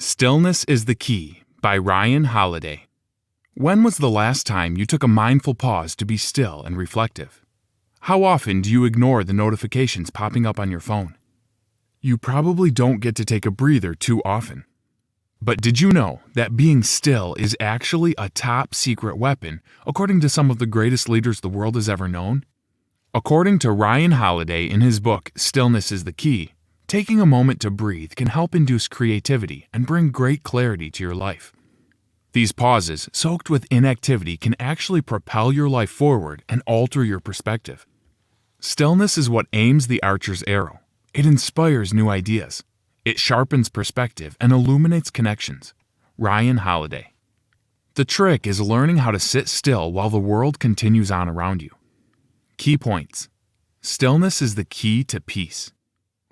Stillness is the Key by Ryan Holiday. When was the last time you took a mindful pause to be still and reflective? How often do you ignore the notifications popping up on your phone? You probably don't get to take a breather too often. But did you know that being still is actually a top secret weapon, according to some of the greatest leaders the world has ever known? According to Ryan Holiday in his book, Stillness is the Key, taking a moment to breathe can help induce creativity and bring great clarity to your life. These pauses, soaked with inactivity, can actually propel your life forward and alter your perspective. Stillness is what aims the archer's arrow. It inspires new ideas. It sharpens perspective and illuminates connections. Ryan Holiday. The trick is learning how to sit still while the world continues on around you. Key points. Stillness is the key to peace.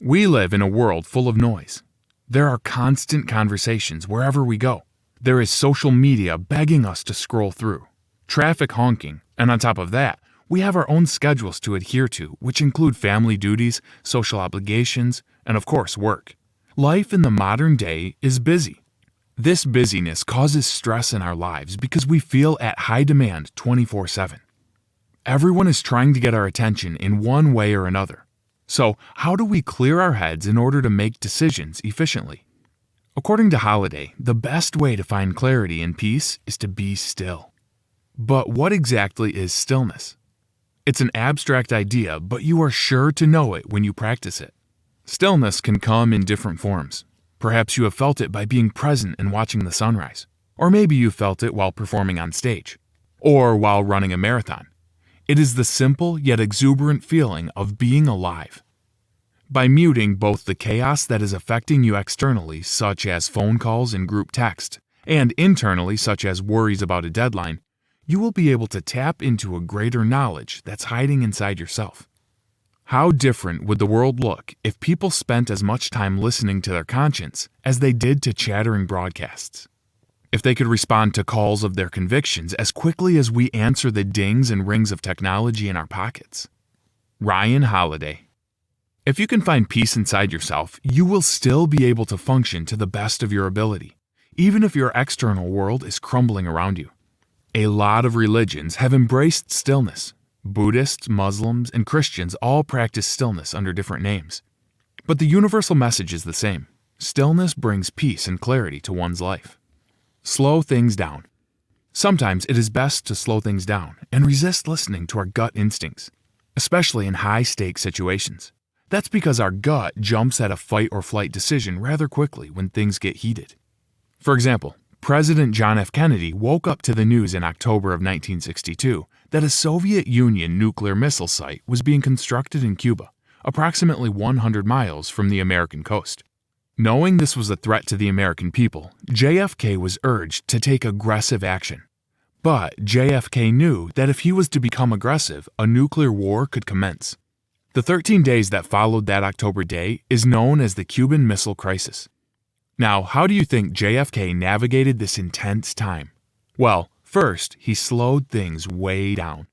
We live in a world full of noise. There are constant conversations wherever we go. There is social media begging us to scroll through, traffic honking, and on top of that, we have our own schedules to adhere to, which include family duties, social obligations, and of course, work. Life in the modern day is busy. This busyness causes stress in our lives because we feel at high demand 24/7. Everyone is trying to get our attention in one way or another. So, how do we clear our heads in order to make decisions efficiently? According to Holiday, the best way to find clarity and peace is to be still. But what exactly is stillness? It's an abstract idea, but you are sure to know it when you practice it. Stillness can come in different forms. Perhaps you have felt it by being present and watching the sunrise. Or maybe you felt it while performing on stage. Or while running a marathon. It is the simple yet exuberant feeling of being alive. By muting both the chaos that is affecting you externally, such as phone calls and group text, and internally, such as worries about a deadline, you will be able to tap into a greater knowledge that's hiding inside yourself. How different would the world look if people spent as much time listening to their conscience as they did to chattering broadcasts? If they could respond to calls of their convictions as quickly as we answer the dings and rings of technology in our pockets? Ryan Holiday. If you can find peace inside yourself, you will still be able to function to the best of your ability, even if your external world is crumbling around you. A lot of religions have embraced stillness. Buddhists, Muslims, and Christians all practice stillness under different names. But the universal message is the same. Stillness brings peace and clarity to one's life. Slow things down. Sometimes it is best to slow things down and resist listening to our gut instincts, especially in high-stakes situations. That's because our gut jumps at a fight or flight decision rather quickly when things get heated. For example, President John F. Kennedy woke up to the news in October of 1962 that a Soviet Union nuclear missile site was being constructed in Cuba, approximately 100 miles from the American coast. Knowing this was a threat to the American people, JFK was urged to take aggressive action. But JFK knew that if he was to become aggressive, a nuclear war could commence. The 13 days that followed that October day is known as the Cuban Missile Crisis. Now, how do you think JFK navigated this intense time? Well, first, he slowed things way down.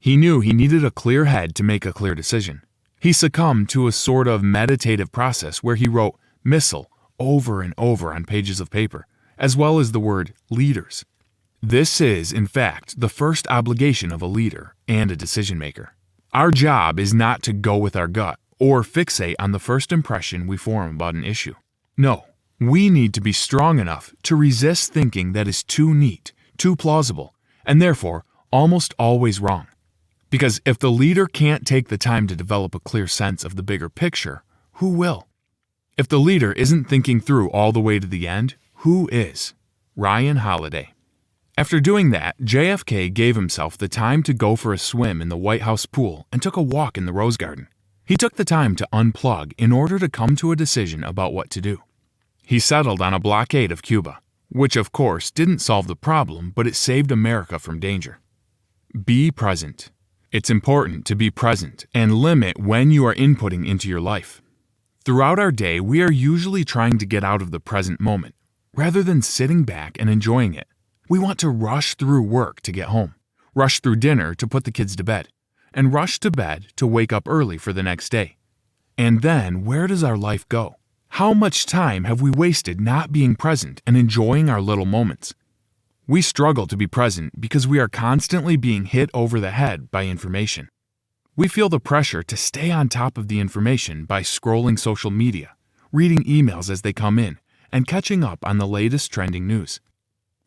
He knew he needed a clear head to make a clear decision. He succumbed to a sort of meditative process where he wrote missile over and over on pages of paper, as well as the word leaders. This is, in fact, the first obligation of a leader and a decision maker. Our job is not to go with our gut or fixate on the first impression we form about an issue. No, we need to be strong enough to resist thinking that is too neat, too plausible, and therefore almost always wrong. Because if the leader can't take the time to develop a clear sense of the bigger picture, who will? If the leader isn't thinking through all the way to the end, who is? Ryan Holiday. After doing that, JFK gave himself the time to go for a swim in the White House pool and took a walk in the Rose Garden. He took the time to unplug in order to come to a decision about what to do. He settled on a blockade of Cuba, which of course didn't solve the problem, but it saved America from danger. Be present. It's important to be present and limit when you are inputting into your life. Throughout our day, we are usually trying to get out of the present moment, rather than sitting back and enjoying it. We want to rush through work to get home, rush through dinner to put the kids to bed, and rush to bed to wake up early for the next day. And then, where does our life go? How much time have we wasted not being present and enjoying our little moments? We struggle to be present because we are constantly being hit over the head by information. We feel the pressure to stay on top of the information by scrolling social media, reading emails as they come in, and catching up on the latest trending news.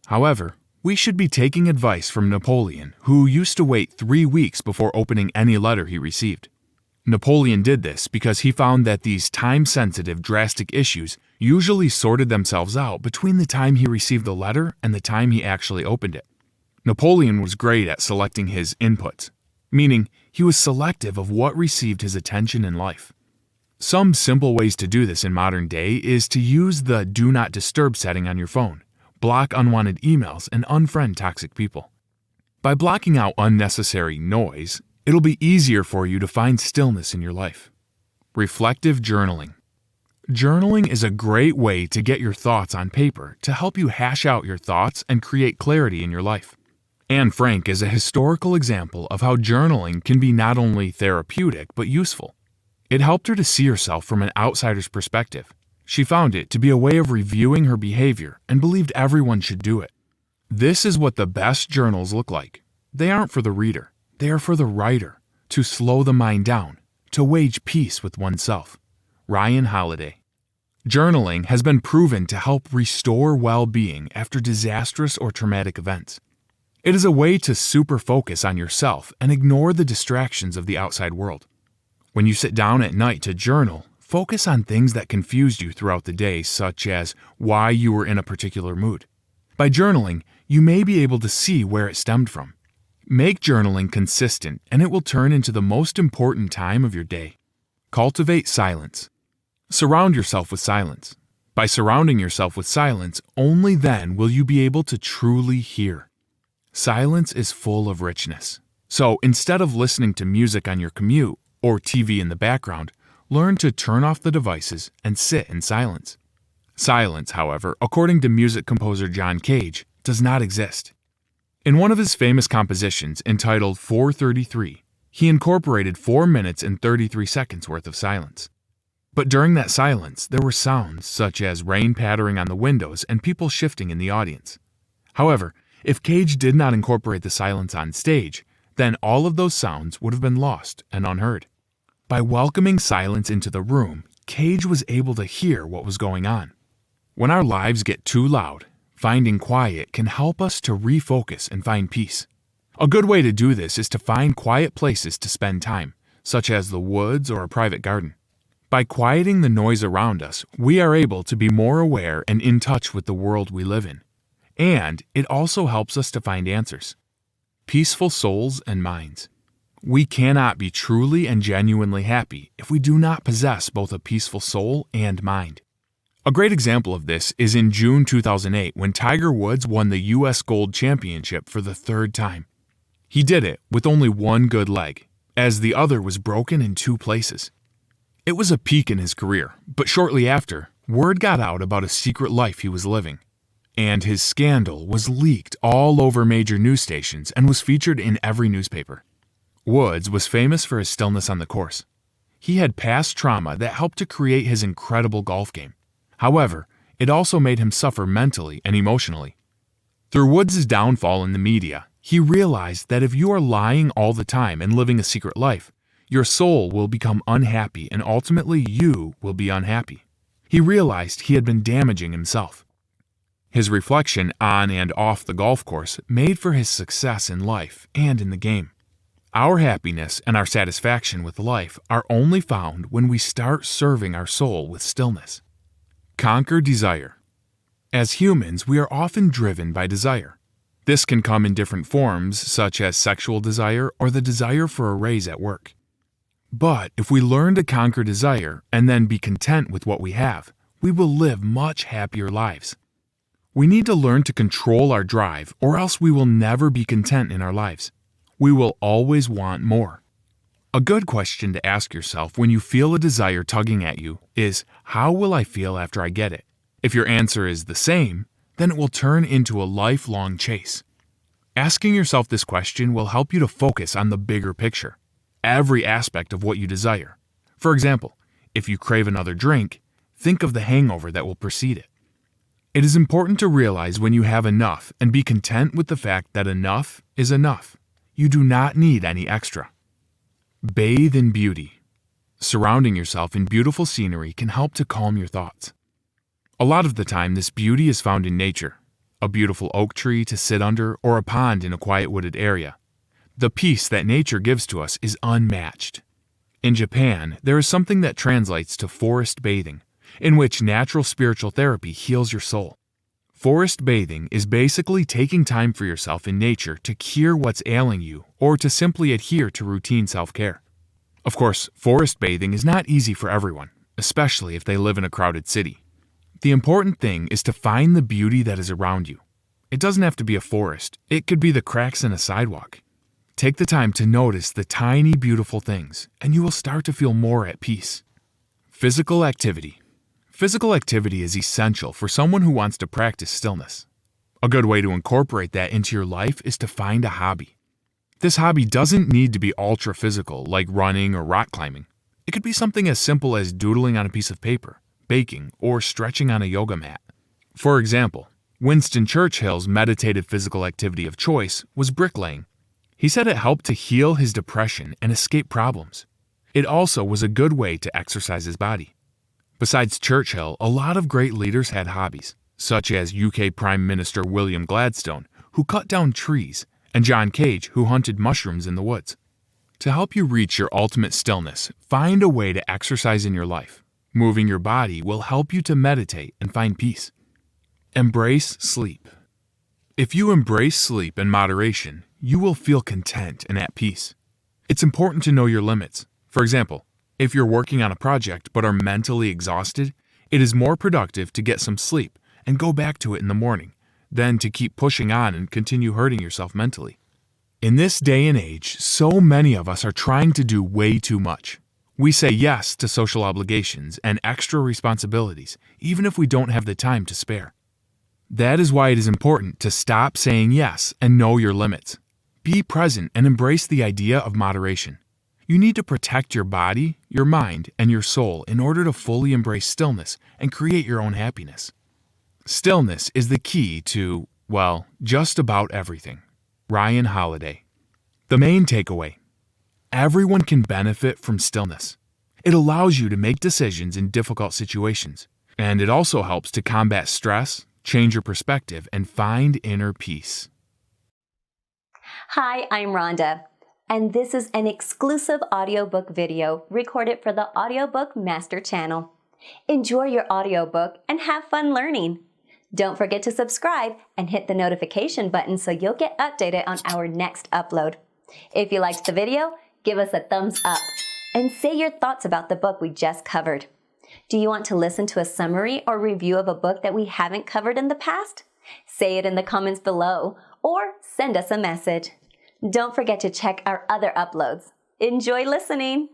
However, we should be taking advice from Napoleon, who used to wait 3 weeks before opening any letter he received. Napoleon did this because he found that these time-sensitive, drastic issues usually sorted themselves out between the time he received the letter and the time he actually opened it. Napoleon was great at selecting his inputs, meaning he was selective of what received his attention in life. Some simple ways to do this in modern day is to use the Do Not Disturb setting on your phone, block unwanted emails, and unfriend toxic people. By blocking out unnecessary noise, it'll be easier for you to find stillness in your life. Reflective journaling. Journaling is a great way to get your thoughts on paper to help you hash out your thoughts and create clarity in your life. Anne Frank is a historical example of how journaling can be not only therapeutic but useful. It helped her to see herself from an outsider's perspective. She found it to be a way of reviewing her behavior and believed everyone should do it. This is what the best journals look like. They aren't for the reader. They are for the writer, to slow the mind down, to wage peace with oneself. Ryan Holiday. Journaling has been proven to help restore well-being after disastrous or traumatic events. It is a way to super focus on yourself and ignore the distractions of the outside world. When you sit down at night to journal, focus on things that confused you throughout the day, such as why you were in a particular mood. By journaling, you may be able to see where it stemmed from. Make journaling consistent, and it will turn into the most important time of your day. Cultivate silence. Surround yourself with silence. By surrounding yourself with silence, only then will you be able to truly hear. Silence is full of richness. So instead of listening to music on your commute or TV in the background, learn to turn off the devices and sit in silence. Silence, however, according to music composer John Cage, does not exist. In one of his famous compositions entitled 433, he incorporated 4 minutes and 33 seconds worth of silence. But during that silence, there were sounds such as rain pattering on the windows and people shifting in the audience. However, if Cage did not incorporate the silence on stage, then all of those sounds would have been lost and unheard. By welcoming silence into the room, Cage was able to hear what was going on. When our lives get too loud, finding quiet can help us to refocus and find peace. A good way to do this is to find quiet places to spend time, such as the woods or a private garden. By quieting the noise around us, we are able to be more aware and in touch with the world we live in. And it also helps us to find answers. Peaceful souls and minds. We cannot be truly and genuinely happy if we do not possess both a peaceful soul and mind. A great example of this is in June 2008 when Tiger Woods won the U.S. Gold Championship for the 3rd time. He did it with only one good leg, as the other was broken in 2 places. It was a peak in his career, but shortly after, word got out about a secret life he was living. And his scandal was leaked all over major news stations and was featured in every newspaper. Woods was famous for his stillness on the course. He had past trauma that helped to create his incredible golf game. However, it also made him suffer mentally and emotionally. Through Woods' downfall in the media, he realized that if you are lying all the time and living a secret life, your soul will become unhappy and ultimately you will be unhappy. He realized he had been damaging himself. His reflection on and off the golf course made for his success in life and in the game. Our happiness and our satisfaction with life are only found when we start serving our soul with stillness. Conquer desire. As humans, we are often driven by desire. This can come in different forms, such as sexual desire or the desire for a raise at work. But if we learn to conquer desire and then be content with what we have, we will live much happier lives. We need to learn to control our drive, or else we will never be content in our lives. We will always want more. A good question to ask yourself when you feel a desire tugging at you is, how will I feel after I get it? If your answer is the same, then it will turn into a lifelong chase. Asking yourself this question will help you to focus on the bigger picture, every aspect of what you desire. For example, if you crave another drink, think of the hangover that will precede it. It is important to realize when you have enough and be content with the fact that enough is enough. You do not need any extra. Bathe in beauty. Surrounding yourself in beautiful scenery can help to calm your thoughts. A lot of the time, this beauty is found in nature, a beautiful oak tree to sit under or a pond in a quiet wooded area. The peace that nature gives to us is unmatched. In Japan, there is something that translates to forest bathing, in which natural spiritual therapy heals your soul. Forest bathing is basically taking time for yourself in nature to cure what's ailing you or to simply adhere to routine self-care. Of course, forest bathing is not easy for everyone, especially if they live in a crowded city. The important thing is to find the beauty that is around you. It doesn't have to be a forest. It could be the cracks in a sidewalk. Take the time to notice the tiny, beautiful things, and you will start to feel more at peace. Physical activity. Physical activity is essential for someone who wants to practice stillness. A good way to incorporate that into your life is to find a hobby. This hobby doesn't need to be ultra-physical, like running or rock climbing. It could be something as simple as doodling on a piece of paper, baking, or stretching on a yoga mat. For example, Winston Churchill's meditative physical activity of choice was bricklaying. He said it helped to heal his depression and escape problems. It also was a good way to exercise his body. Besides Churchill, a lot of great leaders had hobbies, such as UK Prime Minister William Gladstone, who cut down trees, and John Cage, who hunted mushrooms in the woods. To help you reach your ultimate stillness, find a way to exercise in your life. Moving your body will help you to meditate and find peace. Embrace sleep. If you embrace sleep in moderation, you will feel content and at peace. It's important to know your limits. For example, if you're working on a project but are mentally exhausted, it is more productive to get some sleep and go back to it in the morning than to keep pushing on and continue hurting yourself mentally. In this day and age, so many of us are trying to do way too much. We say yes to social obligations and extra responsibilities, even if we don't have the time to spare. That is why it is important to stop saying yes and know your limits. Be present and embrace the idea of moderation. You need to protect your body, your mind, and your soul in order to fully embrace stillness and create your own happiness. Stillness is the key to, well, just about everything. Ryan Holiday. The main takeaway: everyone can benefit from stillness. It allows you to make decisions in difficult situations, and it also helps to combat stress, change your perspective, and find inner peace. Hi, I'm Rhonda, and this is an exclusive audiobook video recorded for the Audiobook Master Channel. Enjoy your audiobook and have fun learning. Don't forget to subscribe and hit the notification button so you'll get updated on our next upload. If you liked the video, give us a thumbs up and say your thoughts about the book we just covered. Do you want to listen to a summary or review of a book that we haven't covered in the past? Say it in the comments below or send us a message. Don't forget to check our other uploads. Enjoy listening!